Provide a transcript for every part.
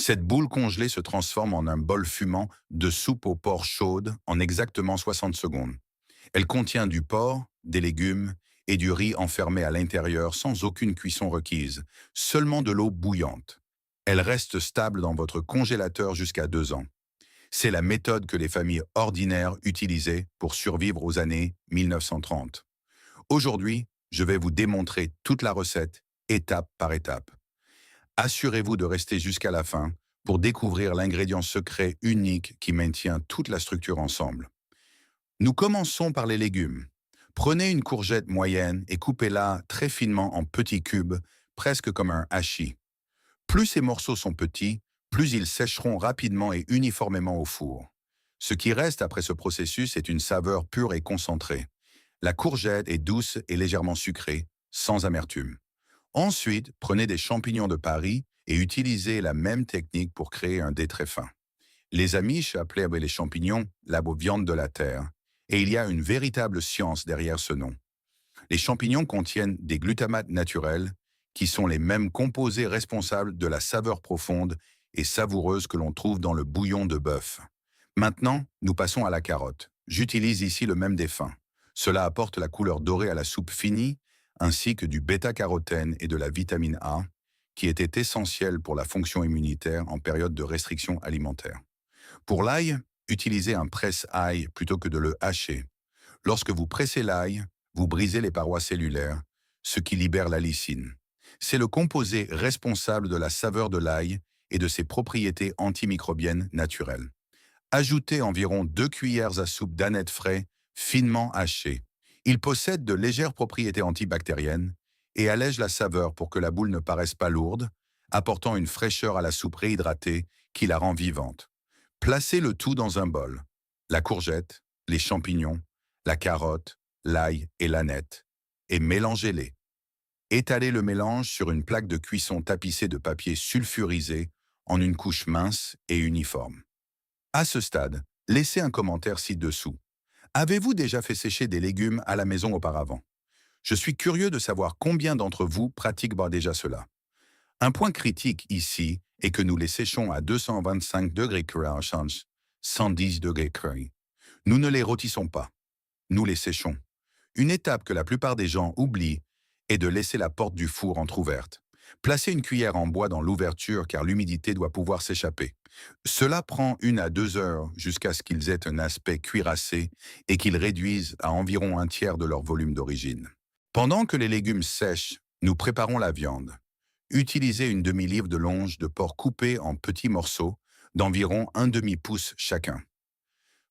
Cette boule congelée se transforme en un bol fumant de soupe au porc chaude en exactement 60 secondes. Elle contient du porc, des légumes et du riz enfermés à l'intérieur sans aucune cuisson requise, seulement de l'eau bouillante. Elle reste stable dans votre congélateur jusqu'à 2 ans. C'est la méthode que les familles ordinaires utilisaient pour survivre aux années 1930. Aujourd'hui, je vais vous démontrer toute la recette, étape par étape. Assurez-vous de rester jusqu'à la fin pour découvrir l'ingrédient secret unique qui maintient toute la structure ensemble. Nous commençons par les légumes. Prenez une courgette moyenne et coupez-la très finement en petits cubes, presque comme un hachis. Plus ces morceaux sont petits, plus ils sécheront rapidement et uniformément au four. Ce qui reste après ce processus est une saveur pure et concentrée. La courgette est douce et légèrement sucrée, sans amertume. Ensuite, prenez des champignons de Paris et utilisez la même technique pour créer un dé très fin. Les Amish appelaient les champignons la viande de la terre, et il y a une véritable science derrière ce nom. Les champignons contiennent des glutamates naturels, qui sont les mêmes composés responsables de la saveur profonde et savoureuse que l'on trouve dans le bouillon de bœuf. Maintenant, nous passons à la carotte. J'utilise ici le même défunt. Cela apporte la couleur dorée à la soupe finie, ainsi que du bêta-carotène et de la vitamine A, qui étaient essentiels pour la fonction immunitaire en période de restriction alimentaire. Pour l'ail, utilisez un presse-ail plutôt que de le hacher. Lorsque vous pressez l'ail, vous brisez les parois cellulaires, ce qui libère la lysine. C'est le composé responsable de la saveur de l'ail et de ses propriétés antimicrobiennes naturelles. Ajoutez environ 2 cuillères à soupe d'anettes frais, finement hachées. Il possède de légères propriétés antibactériennes et allège la saveur pour que la boule ne paraisse pas lourde, apportant une fraîcheur à la soupe réhydratée qui la rend vivante. Placez le tout dans un bol. La courgette, les champignons, la carotte, l'ail et l'aneth, et mélangez-les. Étalez le mélange sur une plaque de cuisson tapissée de papier sulfurisé en une couche mince et uniforme. À ce stade, laissez un commentaire ci-dessous. Avez-vous déjà fait sécher des légumes à la maison auparavant? Je suis curieux de savoir combien d'entre vous pratiquent déjà cela. Un point critique ici est que nous les séchons à 225 degrés Celsius, 110 degrés Celsius. Nous ne les rôtissons pas, nous les séchons. Une étape que la plupart des gens oublient est de laisser la porte du four entrouverte. Placez une cuillère en bois dans l'ouverture car l'humidité doit pouvoir s'échapper. Cela prend 1 à 2 heures jusqu'à ce qu'ils aient un aspect cuirassé et qu'ils réduisent à environ un tiers de leur volume d'origine. Pendant que les légumes sèchent, nous préparons la viande. Utilisez une demi-livre de longe de porc coupée en petits morceaux d'environ un demi-pouce chacun.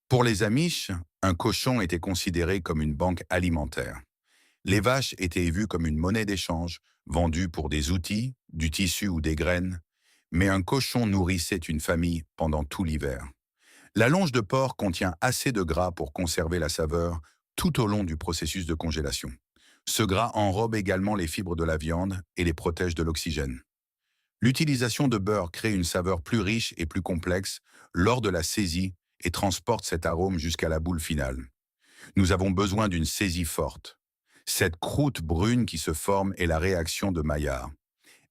Pour les Amish, un cochon était considéré comme une banque alimentaire. Les vaches étaient vues comme une monnaie d'échange, vendue pour des outils, du tissu ou des graines, mais un cochon nourrissait une famille pendant tout l'hiver. La longe de porc contient assez de gras pour conserver la saveur tout au long du processus de congélation. Ce gras enrobe également les fibres de la viande et les protège de l'oxygène. L'utilisation de beurre crée une saveur plus riche et plus complexe lors de la saisie et transporte cet arôme jusqu'à la boule finale. Nous avons besoin d'une saisie forte. Cette croûte brune qui se forme est la réaction de Maillard.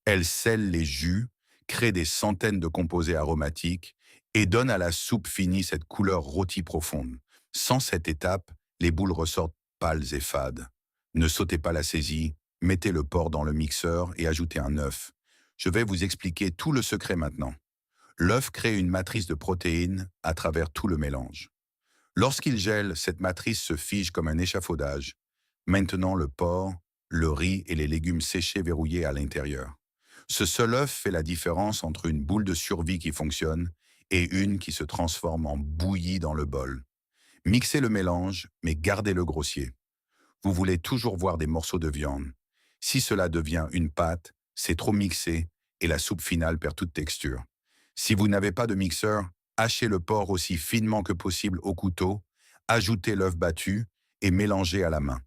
Elle scelle les jus, crée des centaines de composés aromatiques et donne à la soupe finie cette couleur rôtie profonde. Sans cette étape, les boules ressortent pâles et fades. Ne sautez pas la saisie, mettez le porc dans le mixeur et ajoutez un œuf. Je vais vous expliquer tout le secret maintenant. L'œuf crée une matrice de protéines à travers tout le mélange. Lorsqu'il gèle, cette matrice se fige comme un échafaudage. Maintenant, le porc, le riz et les légumes séchés verrouillés à l'intérieur. Ce seul œuf fait la différence entre une boule de survie qui fonctionne et une qui se transforme en bouillie dans le bol. Mixez le mélange, mais gardez-le grossier. Vous voulez toujours voir des morceaux de viande. Si cela devient une pâte, c'est trop mixé et la soupe finale perd toute texture. Si vous n'avez pas de mixeur, hachez le porc aussi finement que possible au couteau, ajoutez l'œuf battu et mélangez à la main.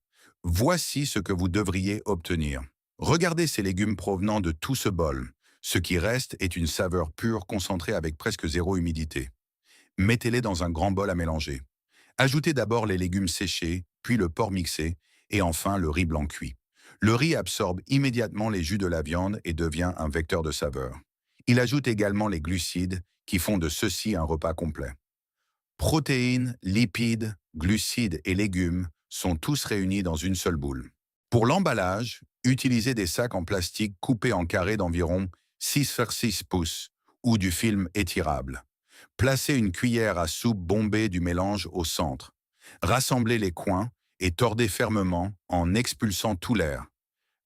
Voici ce que vous devriez obtenir. Regardez ces légumes provenant de tout ce bol. Ce qui reste est une saveur pure concentrée avec presque zéro humidité. Mettez-les dans un grand bol à mélanger. Ajoutez d'abord les légumes séchés, puis le porc mixé, et enfin le riz blanc cuit. Le riz absorbe immédiatement les jus de la viande et devient un vecteur de saveur. Il ajoute également les glucides qui font de ceux-ci un repas complet. Protéines, lipides, glucides et légumes sont tous réunis dans une seule boule. Pour l'emballage, utilisez des sacs en plastique coupés en carrés d'environ 6 x 6 pouces ou du film étirable. Placez une cuillère à soupe bombée du mélange au centre. Rassemblez les coins et tordez fermement en expulsant tout l'air.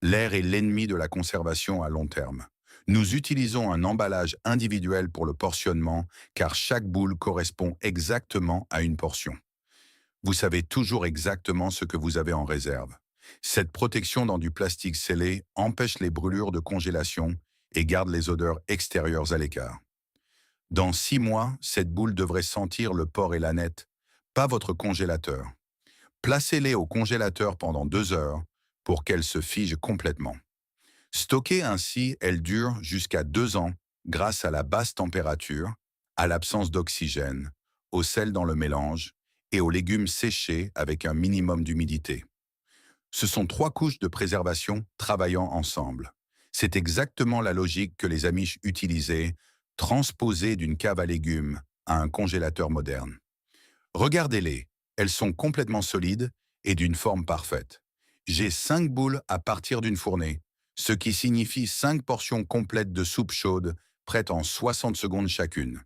L'air est l'ennemi de la conservation à long terme. Nous utilisons un emballage individuel pour le portionnement car chaque boule correspond exactement à une portion. Vous savez toujours exactement ce que vous avez en réserve. Cette protection dans du plastique scellé empêche les brûlures de congélation et garde les odeurs extérieures à l'écart. Dans 6 mois, cette boule devrait sentir le porc et l'aneth, pas votre congélateur. Placez-les au congélateur pendant 2 heures pour qu'elles se figent complètement. Stockées ainsi, elles durent jusqu'à 2 ans grâce à la basse température, à l'absence d'oxygène, au sel dans le mélange et aux légumes séchés avec un minimum d'humidité. Ce sont 3 couches de préservation travaillant ensemble. C'est exactement la logique que les Amish utilisaient, transposée d'une cave à légumes à un congélateur moderne. Regardez-les, elles sont complètement solides et d'une forme parfaite. J'ai 5 boules à partir d'une fournée, ce qui signifie 5 portions complètes de soupe chaude, prêtes en 60 secondes chacune.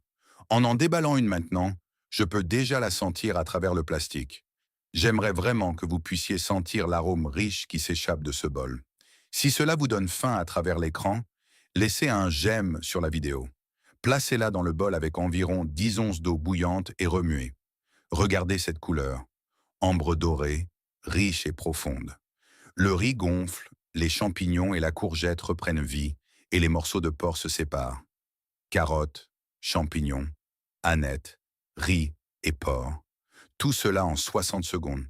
En déballant une maintenant, je peux déjà la sentir à travers le plastique. J'aimerais vraiment que vous puissiez sentir l'arôme riche qui s'échappe de ce bol. Si cela vous donne faim à travers l'écran, laissez un j'aime sur la vidéo. Placez-la dans le bol avec environ 10 onces d'eau bouillante et remuez. Regardez cette couleur, ambre dorée, riche et profonde. Le riz gonfle, les champignons et la courgette reprennent vie et les morceaux de porc se séparent. Carottes, champignons, anettes, riz et porc. Tout cela en 60 secondes.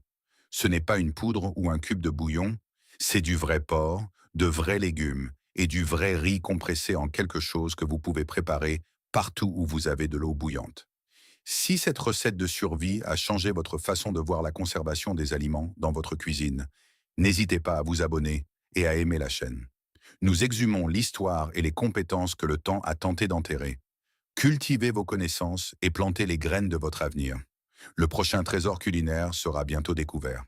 Ce n'est pas une poudre ou un cube de bouillon, c'est du vrai porc, de vrais légumes et du vrai riz compressé en quelque chose que vous pouvez préparer partout où vous avez de l'eau bouillante. Si cette recette de survie a changé votre façon de voir la conservation des aliments dans votre cuisine, n'hésitez pas à vous abonner et à aimer la chaîne. Nous exhumons l'histoire et les compétences que le temps a tenté d'enterrer. Cultivez vos connaissances et plantez les graines de votre avenir. Le prochain trésor culinaire sera bientôt découvert.